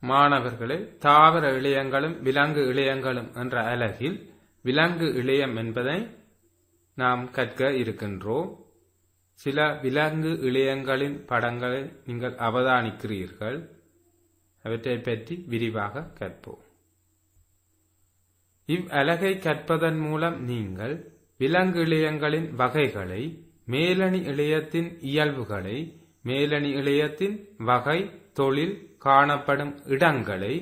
மாணவர்களே, தாவர இழையங்களும் விலங்கு இழையங்களும் என்ற அலகில் விலங்கு இழையம் என்பதை நாம் கற்க இருக்கின்றோம். சில விலங்கு இழையங்களின் படங்களை நீங்கள் அவதானிக்கிறீர்கள். அவற்றை பற்றி விரிவாக கற்போம். இவ்வலகை கற்பதன் மூலம் நீங்கள் விலங்கு இழையங்களின் வகைகளை, மேலணி இழையத்தின் இயல்புகளை, மேலணி இழையத்தின் வகை, தொழில், காணப்படும் இடங்களை,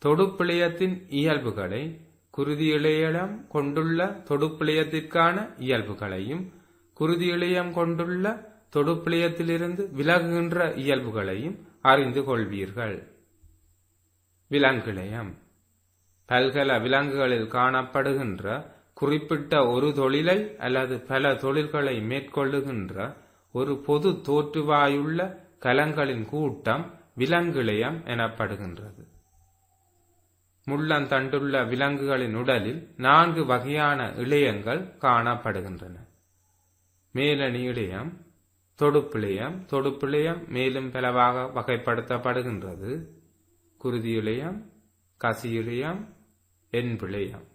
தொடுப்பிழையத்தின் இயல்புகளை, குருதி இழையம் கொண்டுள்ள தொடுப்பிழையத்திற்கான இயல்புகளையும், குருதி இழையம் கொண்டுள்ள தொடுப்பிழையத்திலிருந்து விலகுகின்ற இயல்புகளையும் அறிந்து கொள்வீர்கள். விலங்கிழையம் பல்கல விலங்குகளில் காணப்படுகின்ற குறிப்பிட்ட ஒரு தொழிலை அல்லது பல தொழில்களை மேற்கொள்ளுகின்ற ஒரு பொது தோற்றுவாயுள்ள கலங்களின் கூட்டம் விலங்கிழையம் எனப்படுகின்றது. முள்ளந்தண்டுள்ள விலங்குகளின் உடலில் 4 வகையான இழையங்கள் காணப்படுகின்றன. மேலணி இழையம், தொடுப்பிழையம், தொடுப்பிழையம் மேலும் பலவாக வகைப்படுத்தப்படுகின்றது. குருதி இழையம், கசி இழையம், என்பிழையம்.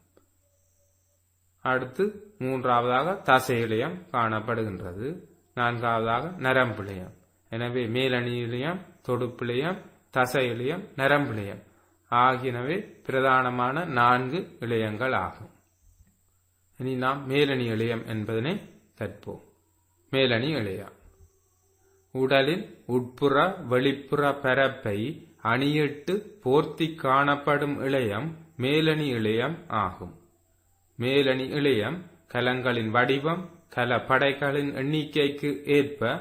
அடுத்து 3வதாக தசை இழையம் காணப்படுகின்றது. 4வதாக நரம்பிழையம். எனவே மேலணி இழையம், தொடுப்பிழையம், தசை இழையம், நரம்பிழையம் ஆகியனவே பிரதானமான 4 இழையங்கள் ஆகும். இனி நாம் மேலணி இழையம் என்பதனை கற்போம். மேலணி இழையம் உடலின் உட்புற வெளிப்புற பரப்பை அணியிட்டு போர்த்தி காணப்படும் இழையம் மேலணி இழையம் ஆகும். மேலணி இழையம் கலங்களின் வடிவம், கல படைகளின் எண்ணிக்கைக்கு ஏற்ப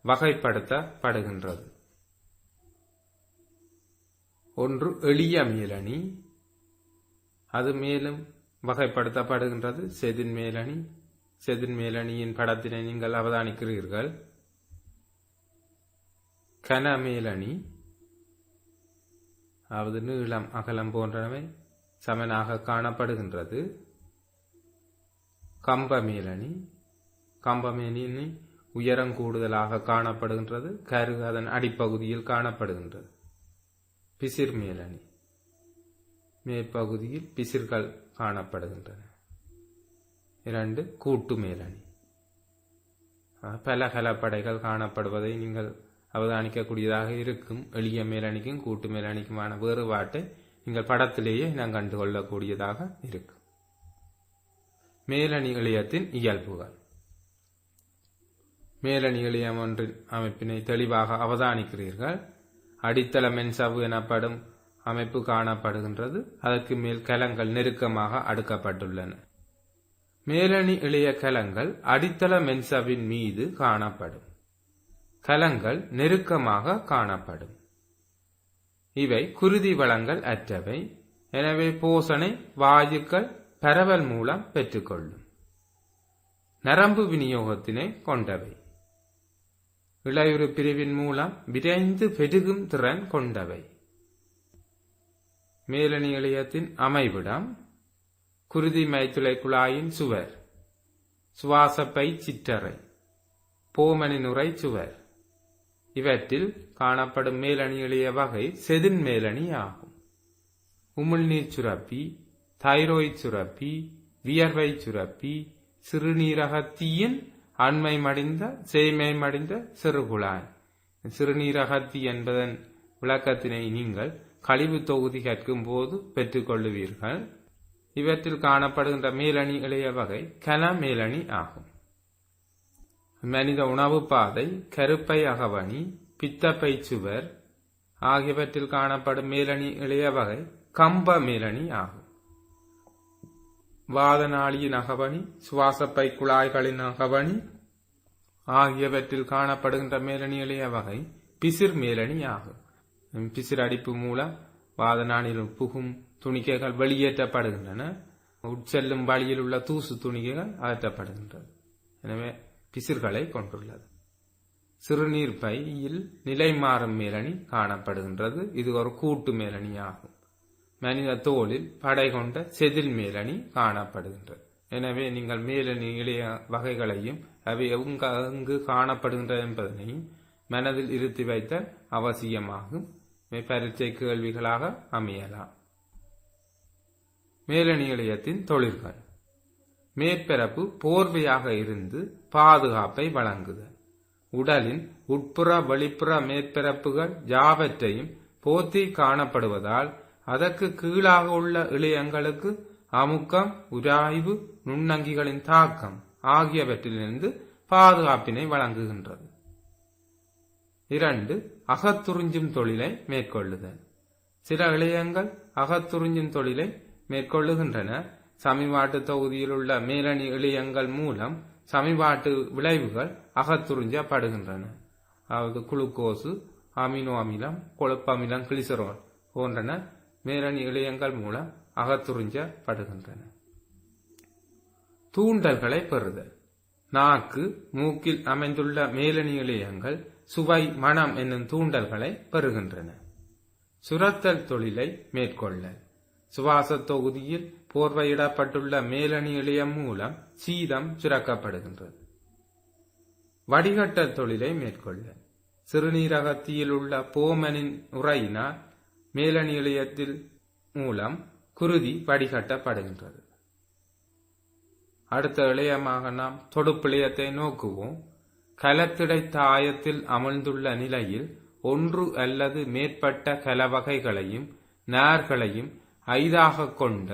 வகைப்படுத்தப்படுகின்றது. ஒன்று எளிய மேலணி, அது மேலும் வகைப்படுத்தப்படுகின்றது. செதின் மேலணி. செதின் மேலணியின் படத்தினை நீங்கள் அவதானிக்கிறீர்கள். கன மேலணி, அதாவது நீளம் அகலம் போன்றவை சமனாக காணப்படுகின்றது. கம்ப மேலணி, கம்பமேனி உயரம் கூடுதலாக காணப்படுகின்றது. கரு அதன் அடிப்பகுதியில் காணப்படுகின்றது. பிசிர் மேலணி, மேற்பகுதியில் பிசிர்கள் காணப்படுகின்றன. 2 கூட்டு மேலணி, பல கலப்படைகள் காணப்படுவதை நீங்கள் அவதானிக்கக்கூடியதாக இருக்கும். எளிய மேலணிக்கும் கூட்டு மேலணிக்குமான வேறுபாட்டை நீங்கள் படத்திலேயே நாம் கண்டுகொள்ளக்கூடியதாக இருக்கும். மேலணி இழையத்தின் இயல்புகள். மேலணி இழையம் ஒன்றின் அமைப்பினை தெளிவாக அவதானிக்கிறீர்கள். அடித்தள மென்சவ்வு எனப்படும் அமைப்பு காணப்படுகின்றது. அதற்கு மேல் கலங்கள் நெருக்கமாக அடுக்கப்பட்டுள்ளன. மேலணி இழைய கலங்கள் அடித்தள மென்சவ்வின் மீது காணப்படும். கலங்கள் நெருக்கமாக காணப்படும். இவை குருதி வளங்கள் அற்றவை. எனவே போசனை வாயுக்கள் பரவல் மூலம் பெற்றுக்கொள்ளும். நரம்பு விநியோகத்தினை கொண்டவை. இழையுறு பிரிவின் மூலம் விரைந்து பெருகும் திறன் கொண்டவை. மேலணி இழையத்தின் அமைவிடம் குருதி மைத்துளை குழாயின் சுவர், சுவாசப்பை சிற்றறை, போமணி நுரை சுவர். இவற்றில் காணப்படும் மேலணி இழைய வகை செதின் மேலணி ஆகும். உமிழ்நீர் சுரப்பி, தைரோய்ட் சுரப்பி, வியர்வை சுரப்பி, சிறுநீரகத்தியின் அண்மை மடிந்த சேய்மை மடிந்த சிறுகுழாய். சிறுநீரகத்தி என்பதன் விளக்கத்தினை நீங்கள் கழிவு தொகுதி கற்கும் போது பெற்றுக்கொள்ளுவீர்கள். இவற்றில் காணப்படுகின்ற மேலணி இழைய வகை கன மேலணி ஆகும். மனித உணவு பாதை, கருப்பை அகவணி, பித்தப்பை சுவர் ஆகியவற்றில் காணப்படும் மேலணி இழைய வகை கம்ப மேலணி ஆகும். வாதநாளியின் அகவணி, சுவாசப்பை குழாய்களின் அகவணி ஆகியவற்றில் காணப்படுகின்ற மேலணி இழைய வகை பிசிர் மேலணி ஆகும். பிசிர் அடிப்பு மூலம் வாதநாளில் புகும் துணிக்கைகள் வெளியேற்றப்படுகின்றன. உட்செல்லும் வழியில் உள்ள தூசு துணிக்கைகள் அகற்றப்படுகின்றது. எனவே பிசிர்களை கொண்டுள்ளது. சிறுநீர் பையில் நிலை மாறும் மேலணி காணப்படுகின்றது. இது ஒரு கூட்டு மேலணி ஆகும். மனித தோலில் படை கொண்ட செதில் மேலணி காணப்படுகின்றது. எனவே நீங்கள் மேலணி இழைய வகைகளையும் அவை எங்கு காணப்படுகின்றன என்பதனையும் மனதில் இருத்தி வைத்தல் அவசியமாகும். பரீட்சை கேள்விகளாக அமையலாம். மேலணி இழையத்தின் தொழில்கள். மேற்பரப்பு போர்வையாக இருந்து பாதுகாப்பை வழங்குதல். உடலின் உட்புற வெளிப்புற மேற்பரப்புகள் யாவற்றையும் போர்த்தி காணப்படுவதால் அதற்கு கீழாக உள்ள இழையங்களுக்கு அமுக்கம், உராய்வு, நுண்ணங்கிகளின் தாக்கம் ஆகியவற்றிலிருந்து பாதுகாப்பினை வழங்குகின்றது. 2. அகத்துறிஞ்சும் தொழிலை மேற்கொள்ளுதல். சில இழையங்கள் அகத்துறிஞ்சும் தொழிலை மேற்கொள்ளுகின்றன. சமிபாட்டு தொகுதியில் உள்ள மேலணி இழையங்கள் மூலம் சமிபாட்டு விளைவுகள் அகத்துறிஞ்சப்படுகின்றன. அதாவது குளுக்கோசு, அமினோ அமிலம், கொழுப்பமிலம், கிளிசரோல் போன்றன மேலணி இழையங்கள் மூலம் அகத்துறிஞ்சப்படுகின்றன. தூண்டல்களை பெறுதல். நாக்கு, மூக்கில் அமைந்துள்ள மேலணி இழையங்கள் சுவை, மனம் என்னும் தூண்டல்களை பெறுகின்றன. சுரத்தல் தொழிலை மேற்கொள்ள சுவாச தொகுதியில் போர்வையிடப்பட்டுள்ள மேலணி இழையம் மூலம் சீதம் சுரக்கப்படுகின்றது. வடிகட்டல் தொழிலை மேற்கொள்ள சிறுநீரகத்தியில் உள்ள போமனின் உறையினால் மேலணி இழையத்தில் மூலம் குருதி வடிகட்டப்படுகின்றது. அடுத்த இழையமாக நாம் தொடுப்பிழையத்தை நோக்குவோம். கலத்திடை தாயத்தில் அமர்ந்துள்ள நிலையில் ஒன்று அல்லது மேற்பட்ட கலவகைகளையும் நார்களையும் ஐதாக கொண்ட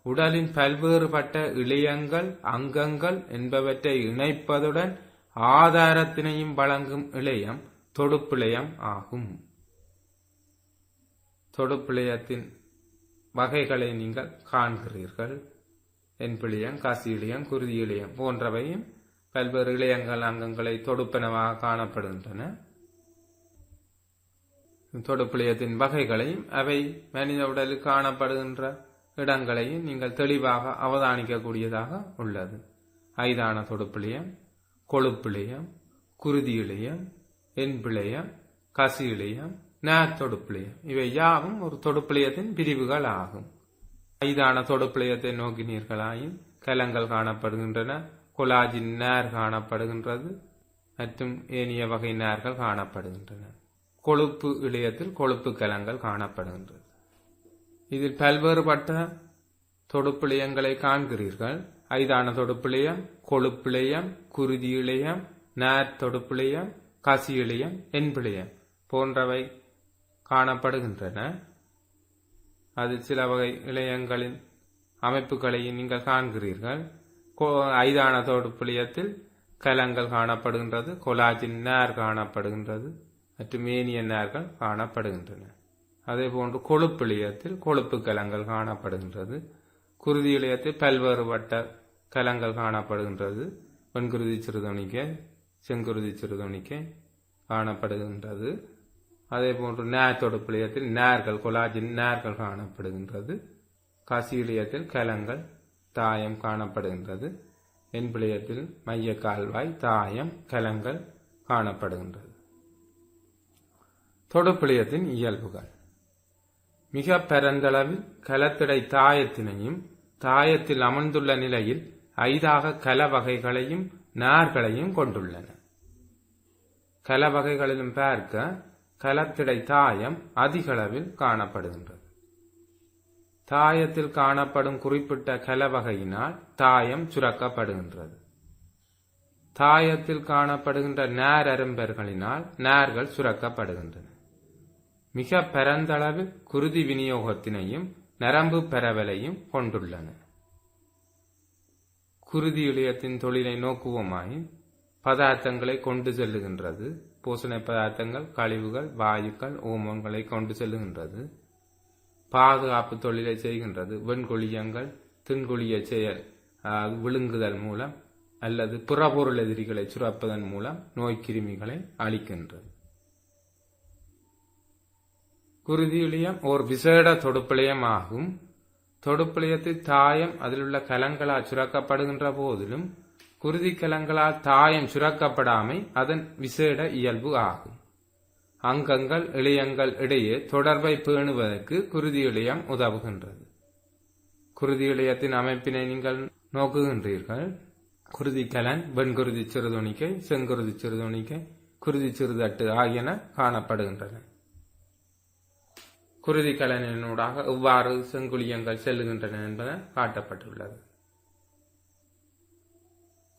உடலின் பல்வேறுபட்ட இழையங்கள், அங்கங்கள் என்பவற்றை இணைப்பதுடன் ஆதாரத்தினையும் வழங்கும் இழையம் தொடுப்பிழையம் ஆகும். தொடுப்பிழையத்தின் வகைகளை நீங்கள் காண்கிறீர்கள். என்பிழையம், கசி இழையம், குருதி இழையம் போன்றவையும் பல்வேறு இழையங்கள், அங்கங்களை தொடுப்பனவாக காணப்படுகின்றன. தொடுப்பிழையத்தின் வகைகளையும் அவை மனித உடலில் காணப்படுகின்ற இடங்களையும் நீங்கள் தெளிவாக அவதானிக்கக்கூடியதாக உள்ளது. ஐதான தொடுப்பிழையம், கொழுப்பிழையம், குருதி இழையம், என்பிழையம், கசி இழையம், தொடுப்பிழையம் இவை யாவும் ஒரு தொடுப்பிழையத்தின் பிரிவுகள் ஆகும். ஐதான தொடுப்பிழையத்தை நோக்கினீர்களாயின் கலங்கள் காணப்படுகின்றன, கொலாஜின் நேர் காணப்படுகின்றது மற்றும் ஏனைய வகை நேர்கள் காணப்படுகின்றன. கொழுப்பு இழையத்தில் கொழுப்பு கலங்கள் காணப்படுகின்றது. இதில் பல்வேறுபட்ட தொடுப்பிழையங்களை காண்கிறீர்கள். ஐதான தொடுப்பிழையம், கொழுப்பிழையம், குருதி இழையம், நேர் தொடுப்பிழையம், கசி இழையம், என்பிழையம் போன்றவை காணப்படுகின்றன. அது சில வகை இழையங்களின் அமைப்புகளையும் நீங்கள் காண்கிறீர்கள். ஐதான தொடுப்பிழையத்தில் கலங்கள் காணப்படுகின்றது, கொலாஜின் நேர் காணப்படுகின்றது மற்றும் ஏனிய நேர்கள் காணப்படுகின்றன. அதே போன்று கொழுப்பிழையத்தில் கொழுப்பு கலங்கள் காணப்படுகின்றது. குருதி இழையத்தில் பல்வேறுபட்ட கலங்கள் காணப்படுகின்றது. வெண்குருதி சிறுதொணிக்கை, செங்குருதி சிறுதொணிக்கை காணப்படுகின்றது. அதே போன்று நேர் தொடுப்பிழையத்தில் நேர்கள், கொலாஜின் நேர்கள் காணப்படுகின்றது. கசி இழையத்தில் கலங்கள், தாயம் காணப்படுகின்றது. என்பிழையத்தில் மைய கால்வாய், தாயம், கலங்கள் காணப்படுகின்றது. தொடுப்பிழையத்தின் இயல்புகள். மிக பரந்தளவில் கலத்திடை தாயத்தினையும் தாயத்தில் அமர்ந்துள்ள நிலையில் ஐதாக கல வகைகளையும் நார்களையும் கொண்டுள்ளன. கல வகைகளிலும் பார்க்க கலத்திடை தாயம் அதிகளவில் காணப்படுகின்றது. தாயத்தில் காணப்படும் குறிப்பிட்ட கல வகையினால் தாயம் சுரக்கப்படுகின்றது. தாயத்தில் காணப்படுகின்ற நேர் அரும்பர்களினால் நேர்கள் சுரக்கப்படுகின்றன. மிக பரந்தளவில் குருதி விநியோகத்தினையும் நரம்பு பரவலையும் கொண்டுள்ளன. குருதி இழையத்தின் தொழிலை நோக்குவோமாயின் பதார்த்தங்களை கொண்டு செல்லுகின்றது. போஷண பதார்த்தங்கள், கழிவுகள், வாயுக்கள், ஓமங்களை கொண்டு செல்லுகின்றது. பாதுகாப்பு தொழிலை செய்கின்றது. வெண்குழியங்கள், தின்குழிய செயல் விழுங்குதல் மூலம் அல்லது புறப்பொருள் எதிரிகளை சுரப்பதன் மூலம் நோய்க்கிருமிகளை அளிக்கின்றது. குருதி இழையம் ஓர் விசேட தொடுப்பிழையம் ஆகும். தொடுப்பிழையத்தில் தாயம் அதிலுள்ள கலங்களால் சுரக்கப்படுகின்ற போதிலும் குருதி கலங்களால் தாயம் சுரக்கப்படாமை அதன் விசேட இயல்பு ஆகும். அங்கங்கள், இழையங்கள் இடையே தொடர்பை பேணுவதற்கு குருதி இழையம் உதவுகின்றது. குருதி இழையத்தின் அமைப்பினை நீங்கள் நோக்குகின்றீர்கள். குருதி கலன், வெண்குருதி சிறுதொணிக்கை, செங்குருதி சிறுதொணிக்கை, குருதி சிறுதட்டு ஆகியன காணப்படுகின்றன. குருதி கலனினூடாக எவ்வாறு செங்குளியங்கள் செல்லுகின்றன என்பன காட்டப்பட்டுள்ளது.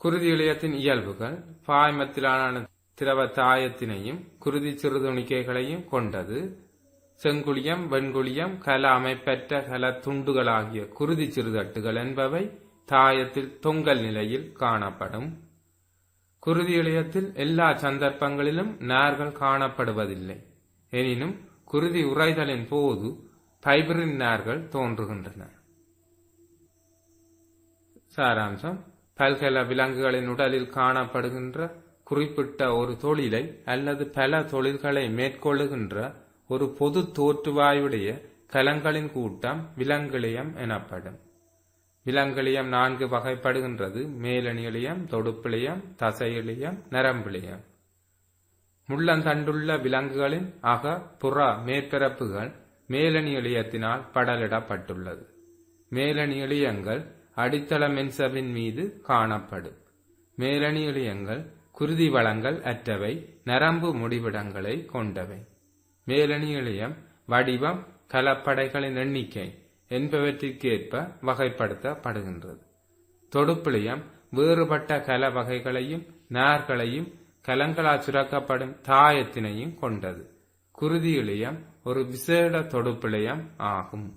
குருதி இழையத்தின் இயல்புகள் பாய்மத்திலான திரவ தாயத்தினையும் குருதி சிறுதுணிக்கைகளையும் கொண்டது. செங்குளியம், வெண்குளியம், கல அமைப்பற்ற கல துண்டுகளாகிய குருதி சிறுதட்டுகள் என்பவை தாயத்தில் தொங்கல் நிலையில் காணப்படும். குருதி இழையத்தில் எல்லா சந்தர்ப்பங்களிலும் நார்கள் காணப்படுவதில்லை. எனினும் குருதி உறைதலின் போது பைபரின் நார்கள் தோன்றுகின்றன. சாராம்சம்: பல்கல விலங்குகளின் உடலில் காணப்படுகின்ற குறிப்பிட்ட ஒரு தொழிலை அல்லது பல தொழில்களை மேற்கொள்ளுகின்ற ஒரு பொது தோற்றுவாயுடைய கலங்களின் கூட்டம் விலங்கிழையம் எனப்படும். விலங்கிழையம் 4 வகைப்படுகின்றது: மேலணியிழையம், தொடுப்பிழையம், தசையிழையம், நரம்பிழையம். முள்ளந்தண்டுள்ள விலங்குகளின் அக புற மேற்பரப்புகள் மேலணி இழையத்தினால் படலிடப்பட்டுள்ளது. மேலணி இழையங்கள் அடித்தள மென்சவின் மீது காணப்படும். மேலணி இழையங்கள் குருதி வளங்கள் அற்றவை, நரம்பு முடிவிடங்களை கொண்டவை. மேலணி இழையம் வடிவம், கலப்படைகளின் எண்ணிக்கை என்பவற்றிற்கேற்ப வகைப்படுத்தப்படுகின்றது. தொடுப்பிழையம் வேறுபட்ட கல வகைகளையும் நார்களையும் கலங்களால் சுரக்கப்படும் தாயத்தினையும் கொண்டது. குருதி இழையம் ஒரு விசேட தொடுப்பிழையம் ஆகும்.